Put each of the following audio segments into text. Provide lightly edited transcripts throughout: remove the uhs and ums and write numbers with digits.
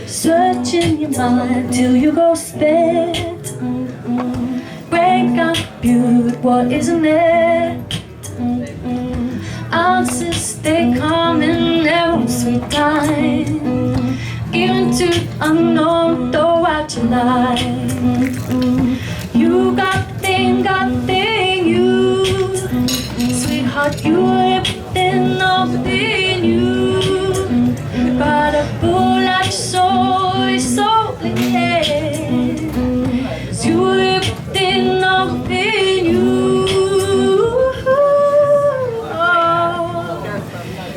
Searching your mind till you go spent. Break up beauty, what isn't it? Answers stay calm in their own sweet time. Given to unknown, though out your life. You got thing, you. Sweetheart, you everything, all within you. But a bull like soul is so clear. You everything, all within you.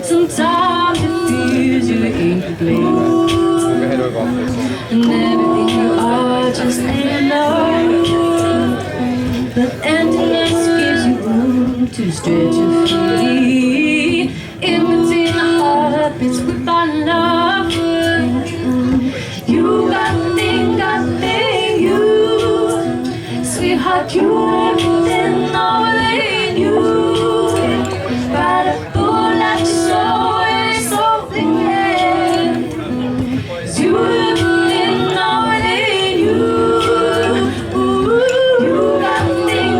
Sometimes it feels you ain't blue, and everything you are just ain't enough. But emptiness gives you room to stretch your free. In between the heartbeats we find love. You got thing, you. Sweetheart, you everything, all within you. But a fool like your soul is so clear. You everything, all within you. You got thing,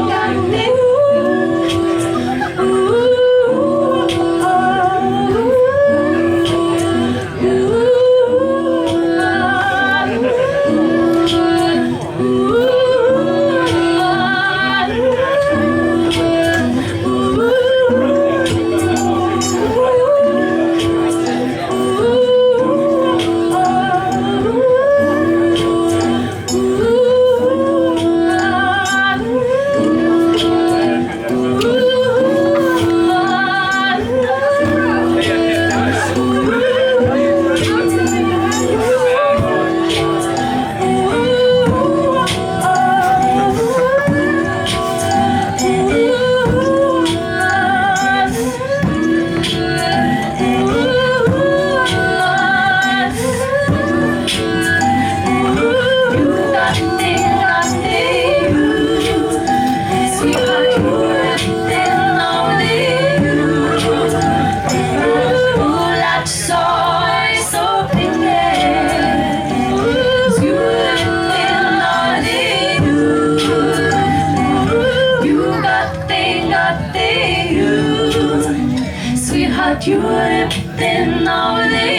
Sweetheart, you everything, all within